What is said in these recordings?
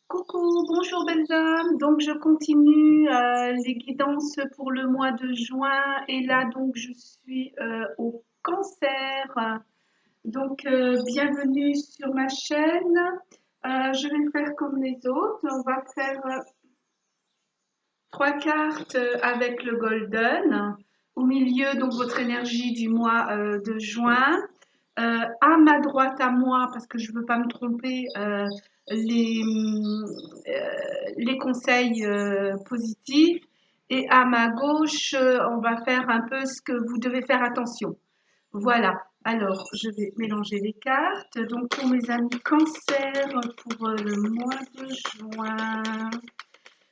Coucou, bonjour belles âmes. Donc je continue les guidances pour le mois de juin et là donc je suis au cancer. Donc bienvenue sur ma chaîne. Je vais faire comme les autres. On va faire trois cartes avec le golden. Au milieu donc votre énergie du mois de juin. À ma droite à moi, parce que je ne veux pas me tromper, les, les conseils positifs. Et à ma gauche, on va faire un peu ce que vous devez faire attention. Voilà. Alors, je vais mélanger les cartes. Donc, pour mes amis cancer, pour le mois de juin.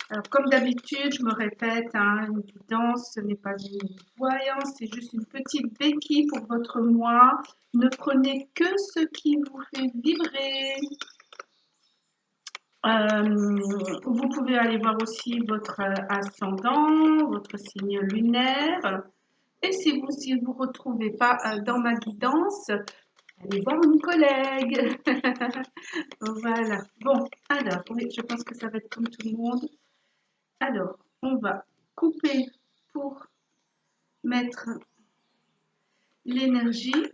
Alors, comme d'habitude, je me répète, hein, une guidance, ce n'est pas une voyance, c'est juste une petite béquille pour votre mois. Ne prenez que ce qui vous fait vibrer. Vous pouvez aller voir aussi votre ascendant, votre signe lunaire. Et si vous ne vous retrouvez pas dans ma guidance, allez voir une collègue. Voilà. Bon, alors, oui, je pense que ça va être comme tout le monde. Alors, on va couper pour mettre l'énergie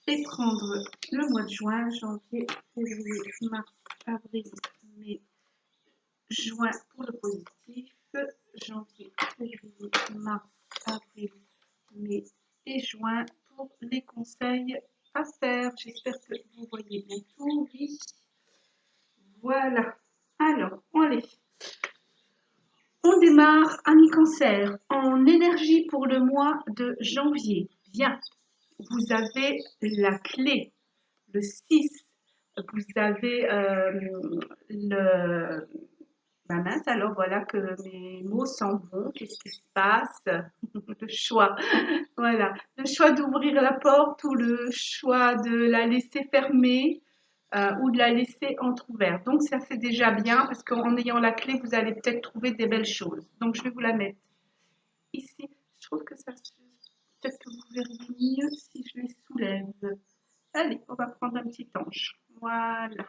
et prendre le mois de juin, janvier, février, mars, avril, mai, juin pour le positif, janvier, février, mars, avril, mai et juin pour les conseils à faire. J'espère que vous voyez bien tout. Oui, voilà. Alors, allez. On démarre, ami cancer, en énergie pour le mois de janvier. Bien, vous avez la clé, le 6. Vous avez le... Ben mince, alors voilà que mes mots s'en vont. Qu'est-ce qui se passe? Le choix. Voilà. Le choix d'ouvrir la porte ou le choix de la laisser fermer ou de la laisser entrouverte. Donc ça c'est déjà bien parce qu'en ayant la clé, vous allez peut-être trouver des belles choses. Donc je vais vous la mettre ici. Je trouve que ça se... Peut-être que vous verriez mieux si je les soulève. Allez, on va prendre un petit ange. Voilà.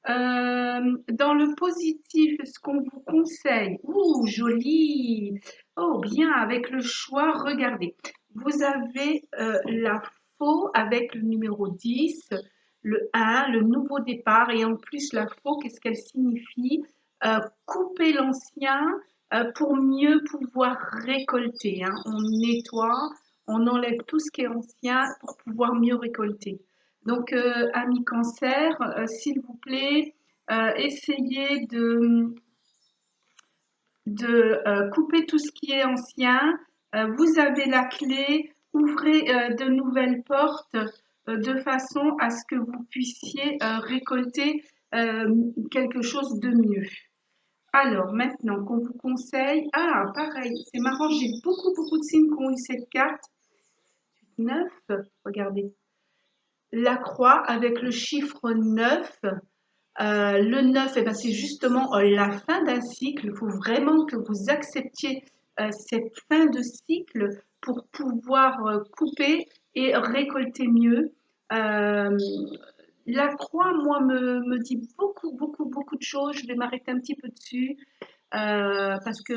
Dans le positif, ce qu'on vous conseille, ouh, joli, oh bien, avec le choix, regardez, vous avez la faux avec le numéro 10, le 1, le nouveau départ, et en plus la faux, qu'est-ce qu'elle signifie? Couper l'ancien pour mieux pouvoir récolter, hein. On nettoie, on enlève tout ce qui est ancien pour pouvoir mieux récolter. Donc, amis cancer, s'il vous plaît, essayez de couper tout ce qui est ancien. Vous avez la clé, ouvrez de nouvelles portes de façon à ce que vous puissiez récolter quelque chose de mieux. Alors, maintenant qu'on vous conseille, ah, pareil, c'est marrant, j'ai beaucoup de signes qui ont eu cette carte. 9, regardez. La croix avec le chiffre 9. Le 9, eh ben, c'est justement la fin d'un cycle. Il faut vraiment que vous acceptiez cette fin de cycle pour pouvoir couper et récolter mieux. Euh, la croix, moi, me dit beaucoup de choses. Je vais m'arrêter un petit peu dessus parce que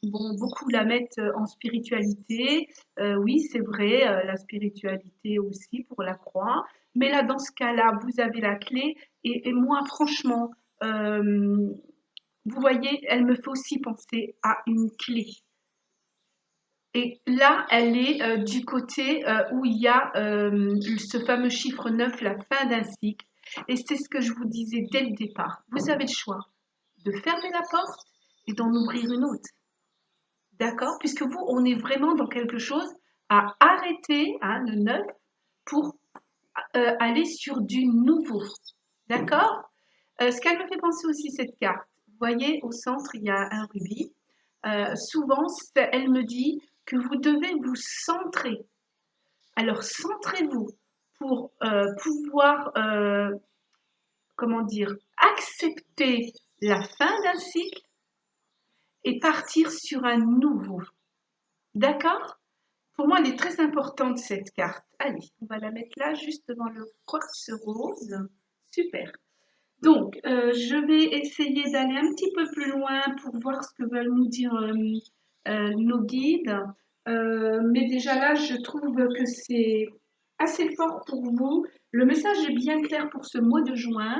bon, beaucoup la mettent en spiritualité. Oui, c'est vrai, la spiritualité aussi pour la croix. Mais là, dans ce cas-là, vous avez la clé. Et moi, franchement, vous voyez, elle me fait aussi penser à une clé. Et là, elle est du côté où il y a ce fameux chiffre 9, la fin d'un cycle. Et c'est ce que je vous disais dès le départ. Vous avez le choix de fermer la porte et d'en ouvrir une autre. D'accord? Puisque vous, on est vraiment dans quelque chose à arrêter, hein, le 9, pour aller sur du nouveau. D'accord? Ce qu'elle me fait penser aussi, cette carte, vous voyez, au centre, il y a un rubis. Souvent, elle me dit que vous devez vous centrer. Alors, centrez-vous pour pouvoir, comment dire, accepter la fin d'un cycle et partir sur un nouveau. D'accord? Pour moi, elle est très importante, cette carte. Allez, on va la mettre là, juste devant le quartz rose, super. Donc, je vais essayer d'aller un petit peu plus loin pour voir ce que veulent nous dire nos guides. Mais déjà là, je trouve que c'est assez fort pour vous. Le message est bien clair pour ce mois de juin,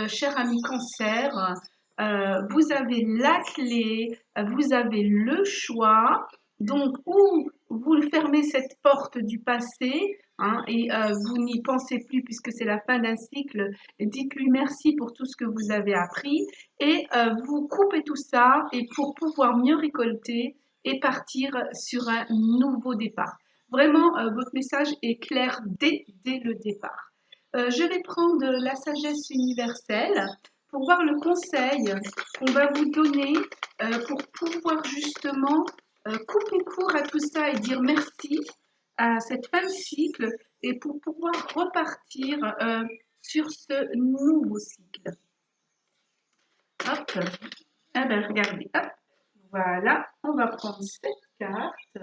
cher ami Cancer. Vous avez la clé, vous avez le choix. Donc, ou vous fermez cette porte du passé, hein, et vous n'y pensez plus puisque c'est la fin d'un cycle. Dites-lui merci pour tout ce que vous avez appris et vous coupez tout ça et pour pouvoir mieux récolter et partir sur un nouveau départ. Vraiment, votre message est clair dès le départ. Je vais prendre la sagesse universelle pour voir le conseil qu'on va vous donner pour pouvoir justement couper court à tout ça et dire merci à cette fin de cycle et pour pouvoir repartir sur ce nouveau cycle. Hop, ah ben regardez, hop, voilà, on va prendre cette carte.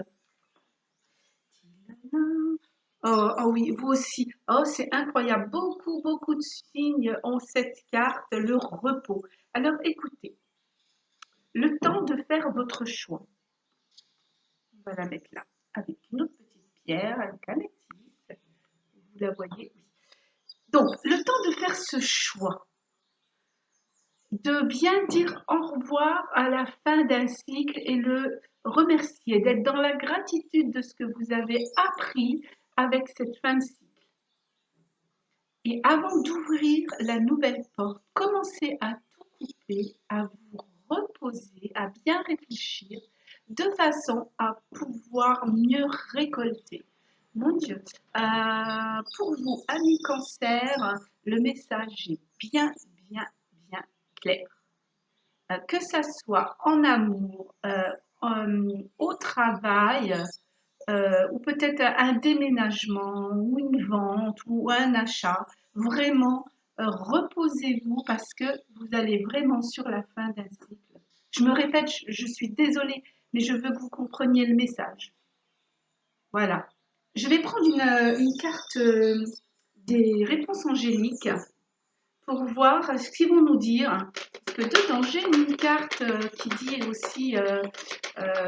Oh, oh oui, vous aussi. Oh, c'est incroyable. Beaucoup de signes ont cette carte, le repos. Alors écoutez, le temps de faire votre choix. On va la mettre là, avec une autre petite pierre, avec un améthyste. Vous la voyez? Oui. Donc, le temps de faire ce choix, de bien dire au revoir à la fin d'un cycle et le remercier, d'être dans la gratitude de ce que vous avez appris avec cette fin de cycle. Et avant d'ouvrir la nouvelle porte, commencez à tout couper, à vous reposer, à bien réfléchir, de façon à pouvoir mieux récolter. Mon Dieu, pour vous, amis Cancer, le message est bien clair. Que ça soit en amour, au travail, ou peut-être un déménagement ou une vente ou un achat, vraiment reposez-vous parce que vous allez vraiment sur la fin d'un cycle. Je me répète, je suis désolée, mais je veux que vous compreniez le message. Voilà. Je vais prendre une carte des réponses angéliques pour voir ce qu'ils vont nous dire. Parce que dedans, j'ai une carte qui dit aussi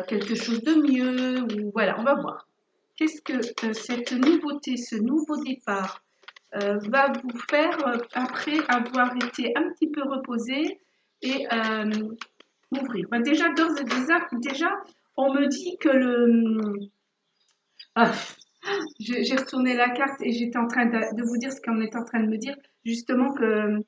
quelque chose de mieux. Ou voilà, on va voir. Qu'est-ce que cette nouveauté, ce nouveau départ va vous faire après avoir été un petit peu reposé et ouvrir. Ben déjà, d'ores et déjà, on me dit que ah, j'ai retourné la carte et j'étais en train de vous dire ce qu'on est en train de me dire, justement que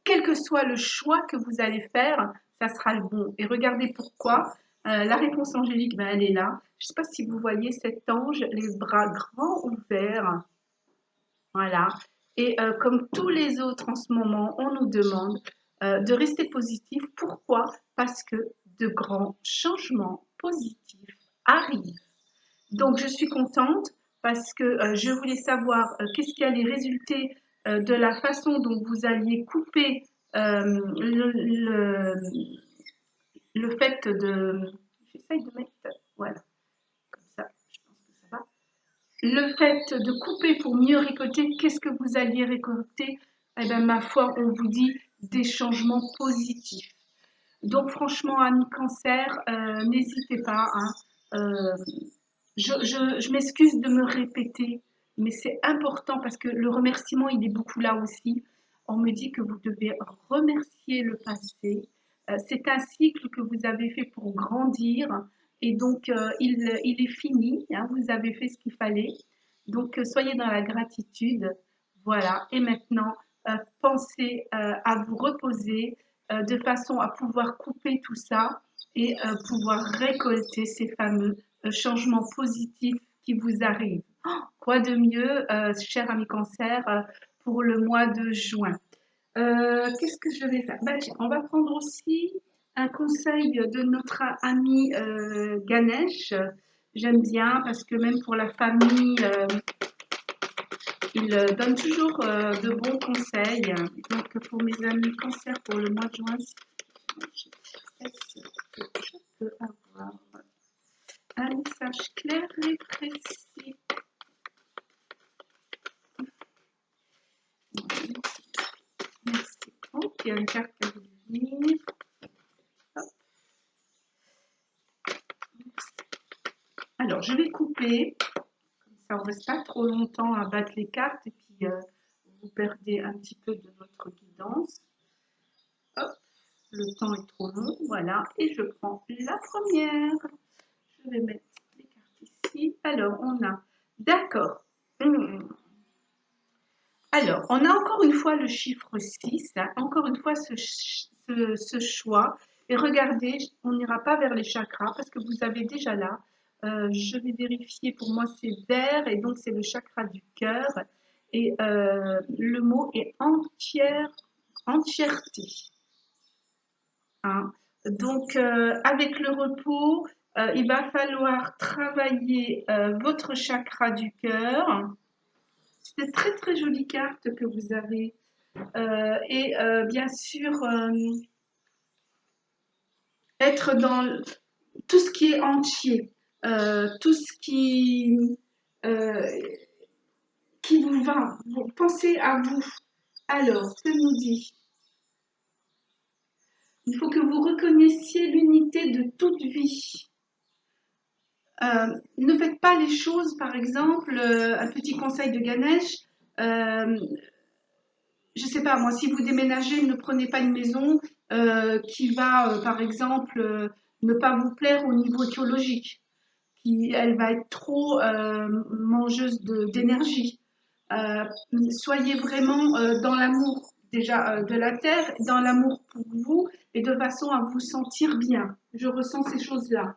quel que soit le choix que vous allez faire, ça sera le bon. Et regardez pourquoi. La réponse angélique, ben, elle est là. Je ne sais pas si vous voyez cet ange, les bras grands ouverts. Voilà. Et comme tous les autres en ce moment, on nous demande de rester positif. Pourquoi? Parce que de grands changements positifs arrivent. Donc, je suis contente parce que je voulais savoir qu'est-ce qui allait résulter de la façon dont vous alliez couper le fait de... J'essaye de mettre... Voilà, comme ça, je pense que ça va. Le fait de couper pour mieux récolter, qu'est-ce que vous alliez récolter? Eh bien, ma foi, on vous dit des changements positifs. Donc, franchement, amis Cancer, n'hésitez pas, hein, je m'excuse de me répéter, mais c'est important parce que le remerciement, il est beaucoup là aussi. On me dit que vous devez remercier le passé. C'est un cycle que vous avez fait pour grandir et donc il est fini, hein, vous avez fait ce qu'il fallait. Donc soyez dans la gratitude. Voilà. Et maintenant, pensez à vous reposer de façon à pouvoir couper tout ça et pouvoir récolter ces fameux changements positifs qui vous arrivent. Oh, quoi de mieux, cher ami Cancer, pour le mois de juin? Qu'est-ce que je vais faire? Ben, tiens, on va prendre aussi un conseil de notre ami Ganesh. J'aime bien parce que même pour la famille, il donne toujours de bons conseils. Donc pour mes amis Cancer pour le mois de juin, est-ce que je peux avoir un message clair et précis? qu'il y a une carte qui a voulu venir. Hop. Alors, je vais couper. Comme ça, on ne reste pas trop longtemps à battre les cartes et puis vous perdez un petit peu de votre guidance. Hop, le temps est trop long. Voilà, et je prends la première. Je vais mettre les cartes ici. Alors, on a... D'accord. Alors, on a encore une fois le chiffre 6, hein, encore une fois ce choix. Et regardez, on n'ira pas vers les chakras parce que vous avez déjà là. Je vais vérifier, pour moi c'est vert et donc c'est le chakra du cœur. Et le mot est entièreté. Hein. Donc, avec le repos, il va falloir travailler votre chakra du cœur. C'est une très très jolie carte que vous avez. Et bien sûr, être dans tout ce qui est entier, tout ce euh, qui vous va. Pensez à vous. Alors, que nous dit? Il faut que vous reconnaissiez l'unité de toute vie. Ne faites pas les choses, par exemple, un petit conseil de Ganesh, je sais pas, moi, si vous déménagez, ne prenez pas une maison qui va, par exemple, ne pas vous plaire au niveau écologique. Elle va être trop mangeuse d'énergie. Euh, Soyez vraiment dans l'amour déjà de la terre, dans l'amour pour vous et de façon à vous sentir bien. Je ressens ces choses-là.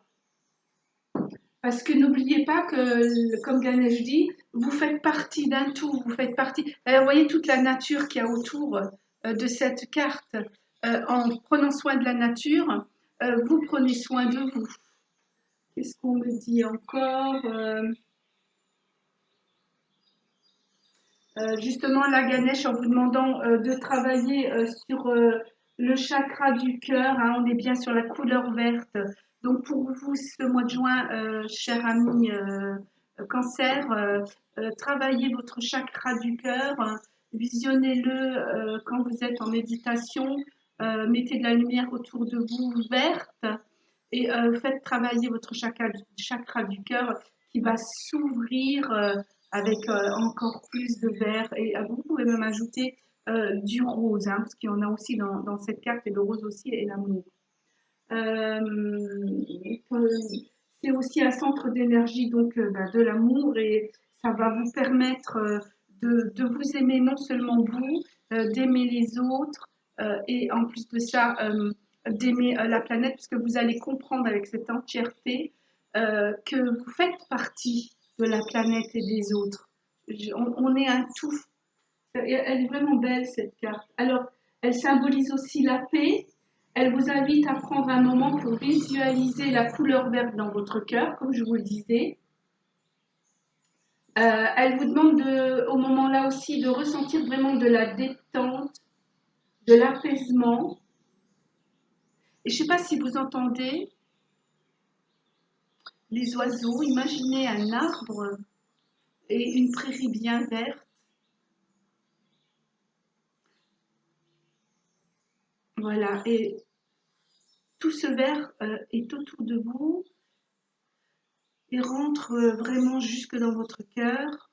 Parce que n'oubliez pas que, comme Ganesh dit, vous faites partie d'un tout, vous faites partie. Alors, vous voyez toute la nature qu'il y a autour de cette carte. En prenant soin de la nature, vous prenez soin de vous. Qu'est-ce qu'on me dit encore? Justement, la Ganesh, en vous demandant de travailler sur le chakra du cœur, hein, on est bien sur la couleur verte. Donc pour vous, ce mois de juin, cher ami Cancer, travaillez votre chakra du cœur, hein, visionnez-le quand vous êtes en méditation, mettez de la lumière autour de vous verte et faites travailler votre chakra du cœur qui va s'ouvrir avec encore plus de vert. Et vous pouvez même ajouter du rose, hein, parce qu'il y en a aussi dans cette carte, et le rose aussi est l'amour. Euh, c'est aussi un centre d'énergie donc de l'amour et ça va vous permettre de vous aimer non seulement vous, d'aimer les autres et en plus de ça d'aimer la planète parce que vous allez comprendre avec cette entièreté que vous faites partie de la planète et des autres. On est un tout. Elle est vraiment belle cette carte. Alors, elle symbolise aussi la paix. Elle vous invite à prendre un moment pour visualiser la couleur verte dans votre cœur, comme je vous le disais. Elle vous demande au moment là aussi de ressentir vraiment de la détente, de l'apaisement. Et je ne sais pas si vous entendez les oiseaux. Imaginez un arbre et une prairie bien verte. Voilà, et tout ce vert est autour de vous et rentre vraiment jusque dans votre cœur.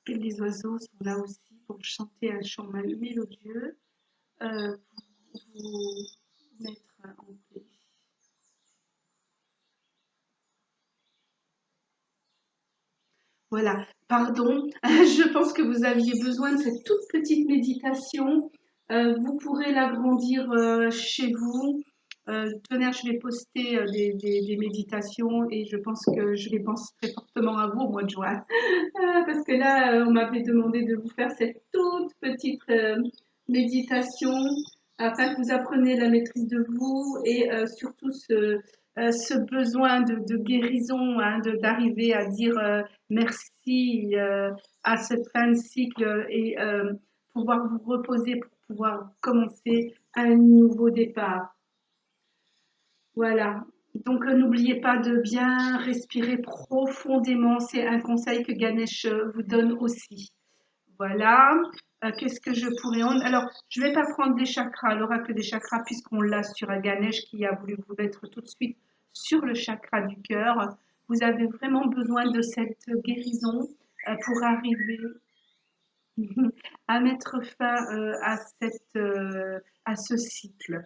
Et les oiseaux sont là aussi pour chanter un chant mélodieux, pour vous mettre en paix. Voilà, pardon, je pense que vous aviez besoin de cette toute petite méditation. Vous pourrez l'agrandir chez vous. Tonnerre, je vais poster des méditations et je pense que je les pense très fortement à vous au mois de juin. Parce que là, on m'avait demandé de vous faire cette toute petite méditation afin que vous appreniez la maîtrise de vous et surtout ce besoin de guérison, hein, d'arriver à dire merci à cette fin de cycle et pouvoir vous reposer pour pouvoir commencer un nouveau départ. Voilà. Donc, n'oubliez pas de bien respirer profondément. C'est un conseil que Ganesh vous donne aussi. Voilà. Qu'est-ce que je pourrais Alors, je ne vais pas prendre des chakras, l'oracle des chakras, puisqu'on l'a sur un Ganesh qui a voulu vous mettre tout de suite sur le chakra du cœur. Vous avez vraiment besoin de cette guérison pour arriver à mettre fin à ce cycle.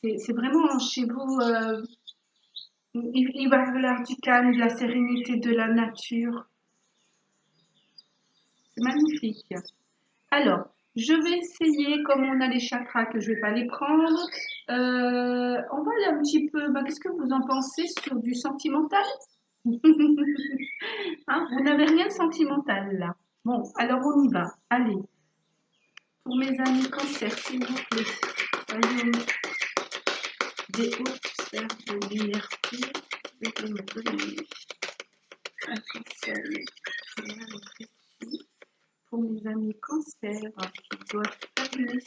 C'est vraiment chez vous, il va y avoir du calme, de la sérénité, de la nature. C'est magnifique. Alors, je vais essayer, comme on a les chakras, que je ne vais pas les prendre, on va aller un petit peu, qu'est-ce que vous en pensez sur du sentimental? Hein, vous n'avez rien de sentimental là. Bon, alors on y va. Allez, pour mes amis cancer, s'il vous plaît, voyons des hautes sphères de lumière pure, de me donner un conseil clair et précis pour mes amis cancer qui doivent terminer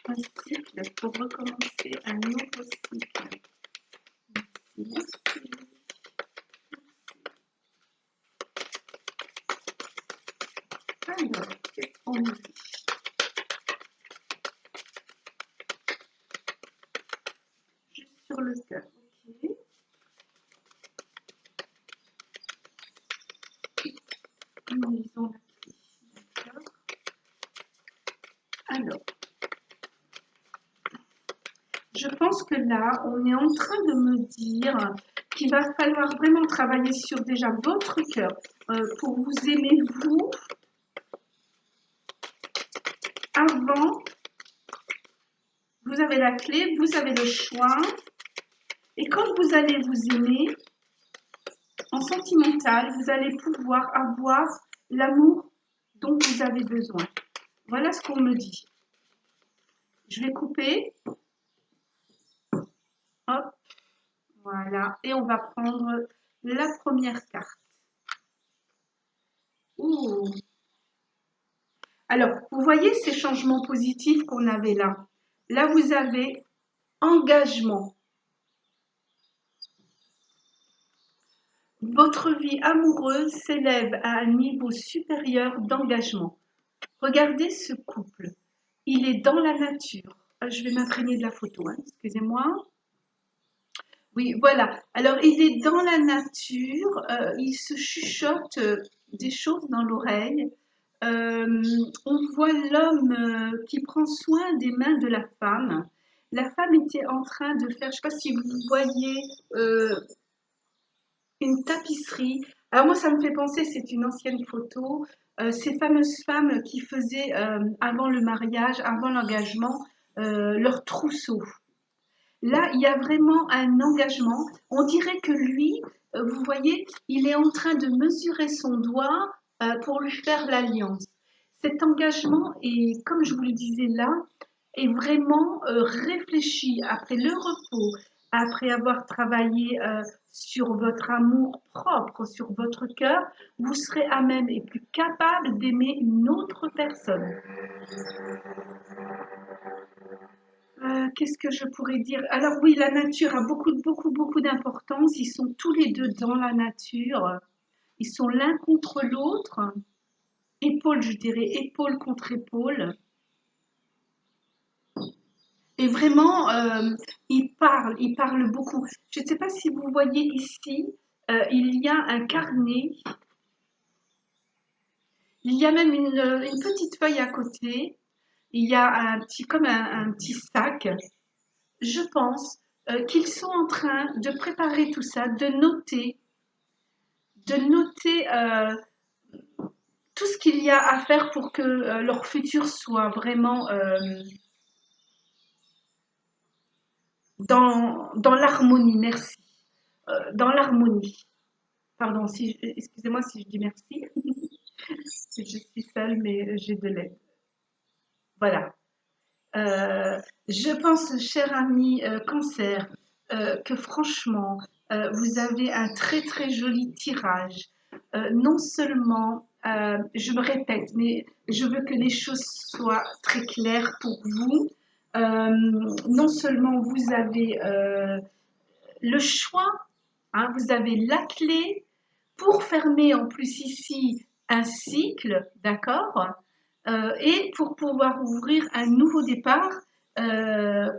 un cycle pour recommencer un nouveau cycle. Merci, merci. Alors, qu'est-ce qu'on dit? Juste sur le cœur, ok. Nous lisons la clé, d'accord. Alors, je pense que là, on est en train de me dire qu'il va falloir vraiment travailler sur déjà votre cœur pour vous aimer vous avant. Vous avez la clé, vous avez le choix. Et quand vous allez vous aimer, en sentimental, vous allez pouvoir avoir l'amour dont vous avez besoin. Voilà ce qu'on me dit. Je vais couper. Hop, voilà. Et on va prendre la première carte. Ouh. Alors, vous voyez ces changements positifs qu'on avait là. Là, vous avez engagement. Votre vie amoureuse s'élève à un niveau supérieur d'engagement. Regardez ce couple. Il est dans la nature. Je vais m'imprégner de la photo, hein, excusez-moi. Oui, voilà. Alors, il est dans la nature, il se chuchote des choses dans l'oreille. On voit l'homme qui prend soin des mains de la femme. La femme était en train de faire, je ne sais pas si vous voyez, euh, une tapisserie. Alors moi, ça me fait penser, c'est une ancienne photo, ces fameuses femmes qui faisaient avant le mariage, avant l'engagement, leur trousseau. Là, il y a vraiment un engagement. On dirait que lui, vous voyez, il est en train de mesurer son doigt pour lui faire l'alliance. Cet engagement est, comme je vous le disais là, est vraiment réfléchi après le repos, après avoir travaillé sur votre amour propre, sur votre cœur, vous serez à même et plus capable d'aimer une autre personne. Qu'est-ce que je pourrais dire? Alors oui, la nature a beaucoup d'importance. Ils sont tous les deux dans la nature. Ils sont l'un contre l'autre, épaule, je dirais, épaule contre épaule. Et vraiment, ils parlent beaucoup. Je ne sais pas si vous voyez ici, il y a un carnet, il y a même une petite feuille à côté, il y a comme un petit sac. Je pense qu'ils sont en train de préparer tout ça, de noter tout ce qu'il y a à faire pour que leur futur soit vraiment dans l'harmonie. Merci. Dans l'harmonie. Pardon, si, excusez-moi si je dis merci. Je suis seule, mais j'ai de l'aide. Voilà. Je pense, cher ami Cancer, que franchement, vous avez un très joli tirage. Non seulement, je me répète, mais je veux que les choses soient très claires pour vous. non seulement vous avez le choix, hein, vous avez la clé pour fermer en plus ici un cycle, d'accord, et pour pouvoir ouvrir un nouveau départ,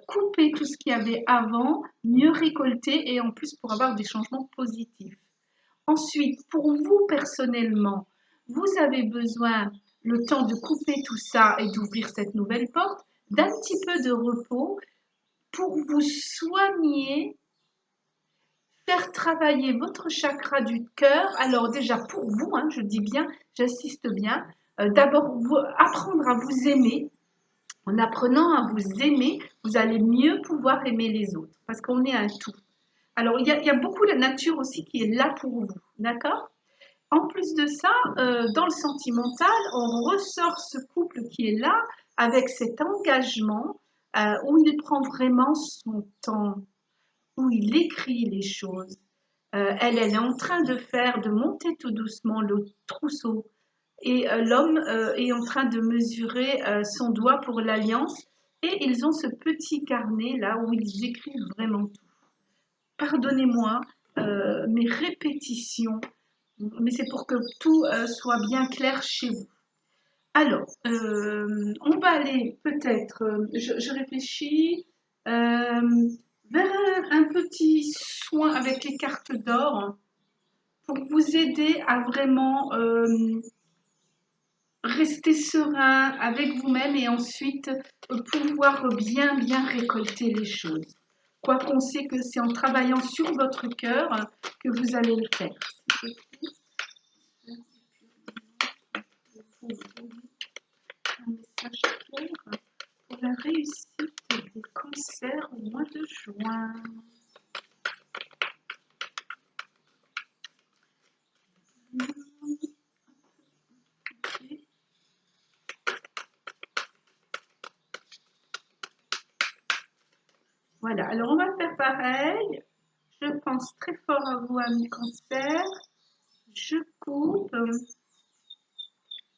couper tout ce qu'il y avait avant, mieux récolter et en plus pour avoir des changements positifs. Ensuite, pour vous personnellement, vous avez besoin, le temps de couper tout ça et d'ouvrir cette nouvelle porte, d'un petit peu de repos pour vous soigner, faire travailler votre chakra du cœur. Alors déjà pour vous, hein, je dis bien, j'insiste bien, d'abord apprendre à vous aimer. En apprenant à vous aimer, vous allez mieux pouvoir aimer les autres parce qu'on est un tout. Alors il y a beaucoup la nature aussi qui est là pour vous, d'accord? En plus de ça, dans le sentimental, on ressort ce couple qui est là avec cet engagement où il prend vraiment son temps, où il écrit les choses. Elle est en train de monter tout doucement le trousseau et l'homme est en train de mesurer son doigt pour l'alliance et ils ont ce petit carnet là où ils écrivent vraiment tout. Pardonnez-moi mes répétitions, mais c'est pour que tout soit bien clair chez vous. Alors, on va aller peut-être, je réfléchis, vers un petit soin avec les cartes d'or pour vous aider à vraiment rester serein avec vous-même et ensuite pouvoir bien récolter les choses. Quoi qu'on sait que c'est en travaillant sur votre cœur que vous allez le faire. Un message clair pour la réussite des concerts au mois de juin. Voilà, alors on va faire pareil. Je pense très fort à vous, amis cancer. Je coupe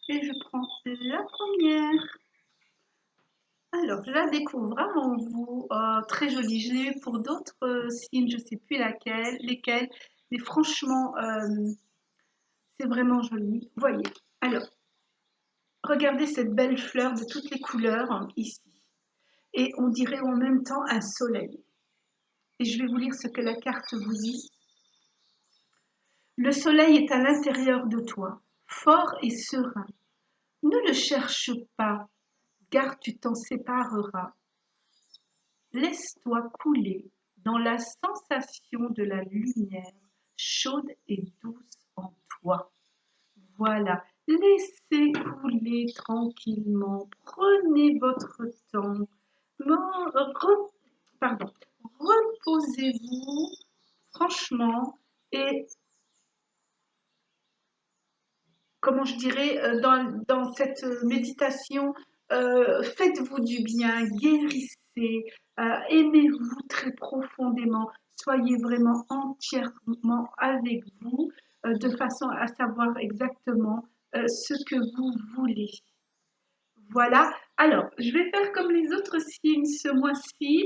et je prends la première. Alors, je la découvre avant vous. Oh, très jolie. Je l'ai eu pour d'autres signes, je ne sais plus lesquels. Mais franchement, c'est vraiment joli. Voyez. Alors, regardez cette belle fleur de toutes les couleurs ici. Et on dirait en même temps un soleil. Et je vais vous lire ce que la carte vous dit. Le soleil est à l'intérieur de toi, fort et serein. Ne le cherche pas, car tu t'en sépareras. Laisse-toi couler dans la sensation de la lumière chaude et douce en toi. Voilà, laissez couler tranquillement, prenez votre temps, pardon, reposez-vous franchement et, comment je dirais, dans cette méditation, faites-vous du bien, guérissez, aimez-vous très profondément, soyez vraiment entièrement avec vous, de façon à savoir exactement ce que vous voulez. Voilà, alors je vais faire comme les autres signes ce mois-ci.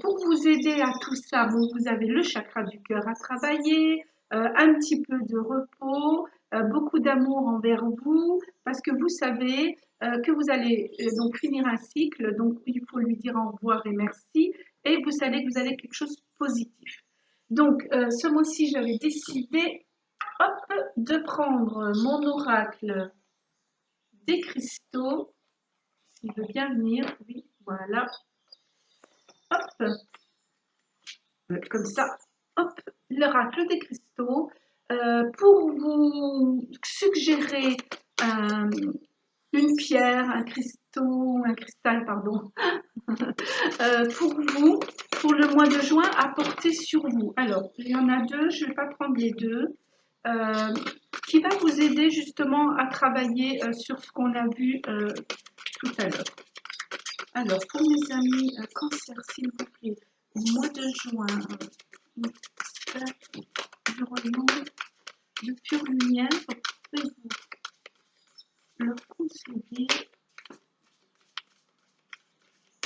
Pour vous aider à tout ça, bon, vous avez le chakra du cœur à travailler, un petit peu de repos, beaucoup d'amour envers vous, parce que vous savez que vous allez donc finir un cycle, donc il faut lui dire au revoir et merci, et vous savez que vous allez quelque chose de positif. Donc ce mois-ci, j'avais décidé, hop, de prendre mon oracle des cristaux. Il veut bien venir, oui, voilà. Hop, comme ça. Hop, l'oracle des cristaux. Pour vous suggérer une pierre, un cristal, pardon, pour vous, pour le mois de juin, à porter sur vous. Alors, il y en a deux, je ne vais pas prendre les deux. Qui va vous aider justement à travailler sur ce qu'on a vu tout à l'heure. Alors, pour mes amis cancer, s'il vous plaît, au mois de juin, environnement de pure lumière, pouvez-vous leur conseiller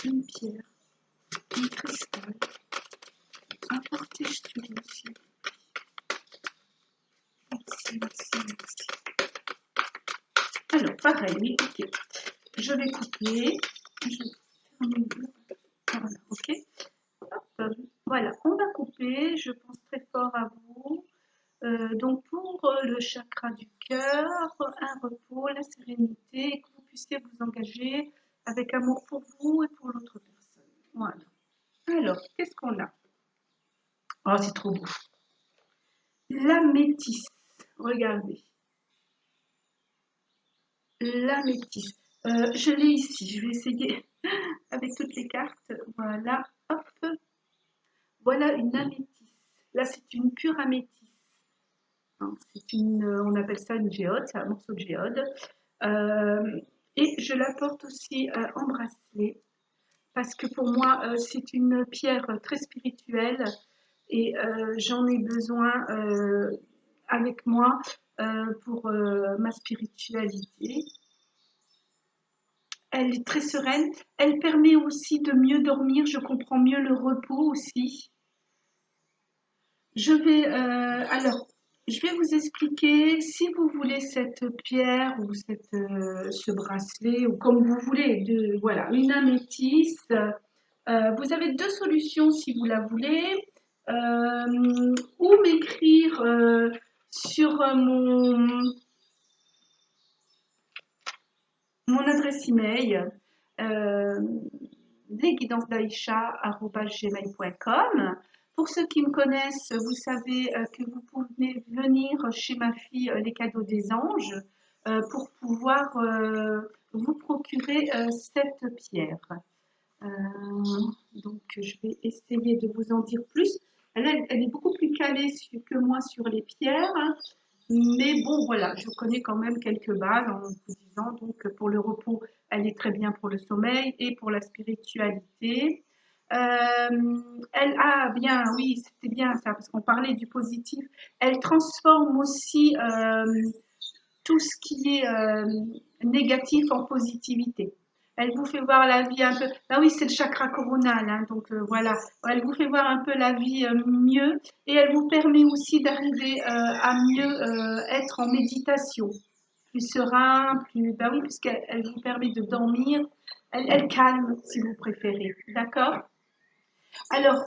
une pierre Alors, pareil, oui, ok. Je vais couper. Voilà, ok. Hop, voilà, on va couper. Je pense très fort à vous. Donc, pour le chakra du cœur, un repos, la sérénité, et que vous puissiez vous engager avec amour pour vous et pour l'autre personne. Voilà. Alors, qu'est-ce qu'on a? Oh, c'est trop beau. L'améthyste. Regardez. L'améthyste. Je l'ai ici. Je vais essayer avec toutes les cartes. Voilà. Hop. Voilà une améthyste. Là, c'est une pure améthyste. Hein, on appelle ça une géode. C'est un morceau de géode. Euh, et je la porte aussi en bracelet parce que pour moi, c'est une pierre très spirituelle et j'en ai besoin avec moi pour ma spiritualité. Elle est très sereine. Elle permet aussi de mieux dormir. Je comprends mieux le repos aussi. Alors, je vais vous expliquer si vous voulez cette pierre ou ce bracelet ou comme vous voulez, voilà, une améthyste. Vous avez deux solutions si vous la voulez. Ou m'écrire sur mon adresse email euh, lesguidancedaisha@gmail.com. Pour ceux qui me connaissent, vous savez que vous pouvez venir chez ma fille Les Cadeaux des Anges pour pouvoir vous procurer cette pierre. Euh, donc, je vais essayer de vous en dire plus. Elle est beaucoup plus calée que moi sur les pierres, hein, mais bon, voilà, je connais quand même quelques bases en vous disant. Donc, pour le repos, elle est très bien pour le sommeil et pour la spiritualité. Elle a bien, oui, c'était bien ça, parce qu'on parlait du positif. Elle transforme aussi tout ce qui est négatif en positivité. Elle vous fait voir la vie un peu. Ah oui, c'est le chakra coronal, hein, donc voilà. Elle vous fait voir un peu la vie mieux et elle vous permet aussi d'arriver à mieux être en méditation, plus serein, plus. Bah oui, puisqu'elle vous permet de dormir. Elle calme, si vous préférez. D'accord? Alors,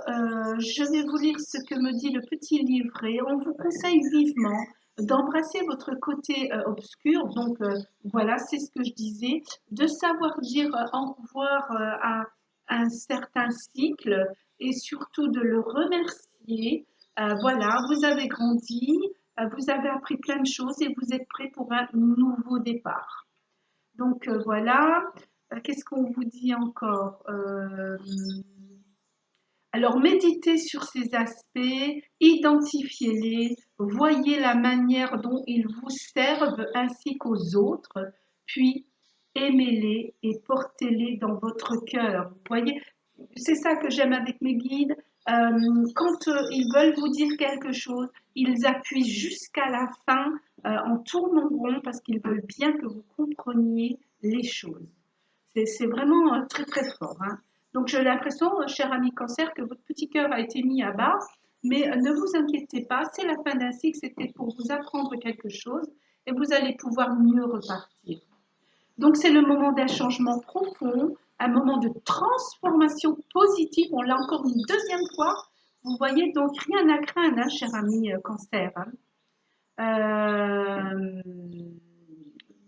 je vais vous lire ce que me dit le petit livret. On vous conseille vivement d'embrasser votre côté obscur. Donc, voilà, c'est ce que je disais, de savoir dire au revoir à un certain cycle et surtout de le remercier. Voilà, vous avez grandi, vous avez appris plein de choses et vous êtes prêt pour un nouveau départ. Donc, voilà. Qu'est-ce qu'on vous dit encore? Alors, méditez sur ces aspects, identifiez-les, voyez la manière dont ils vous servent ainsi qu'aux autres, puis aimez-les et portez-les dans votre cœur. Vous voyez, c'est ça que j'aime avec mes guides. Quand ils veulent vous dire quelque chose, ils appuient jusqu'à la fin en tournant rond parce qu'ils veulent bien que vous compreniez les choses. C'est vraiment très très fort, hein. Donc j'ai l'impression, cher ami cancer, que votre petit cœur a été mis à bas, mais ne vous inquiétez pas, c'est la fin d'un cycle, c'était pour vous apprendre quelque chose et vous allez pouvoir mieux repartir. Donc c'est le moment d'un changement profond, un moment de transformation positive, on l'a encore une deuxième fois, vous voyez, donc rien à craindre, hein, cher ami cancer, hein. Euh,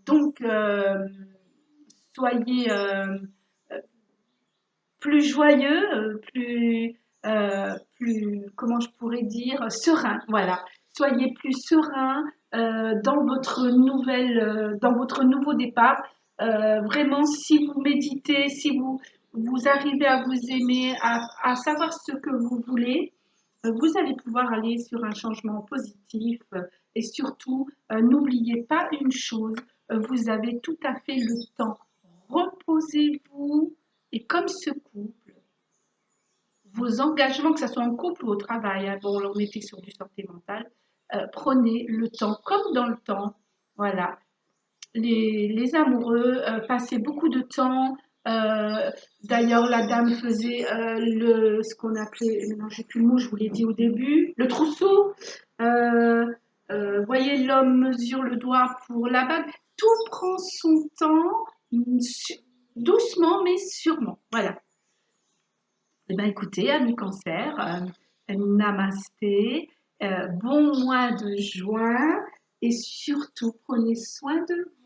donc, soyez plus joyeux, comment je pourrais dire, serein. Voilà. Soyez plus serein dans votre nouveau départ. Vraiment, si vous méditez, si vous arrivez à vous aimer, à savoir ce que vous voulez, vous allez pouvoir aller sur un changement positif et surtout, n'oubliez pas une chose, vous avez tout à fait le temps. Reposez-vous et comme ce couple, vos engagements, que ce soit en couple ou au travail, hein, bon, on était sur du sentimental, prenez le temps comme dans le temps. Voilà. Les amoureux passaient beaucoup de temps. euh, D'ailleurs, la dame faisait ce qu'on appelait, maintenant j'ai plus le mot, je vous l'ai dit au début, le trousseau. Euh, voyez, l'homme mesure le doigt pour la bague. Tout prend son temps, doucement mais sûrement. Voilà. Eh bien, écoutez, amis cancer, namasté, bon mois de juin et surtout prenez soin de vous.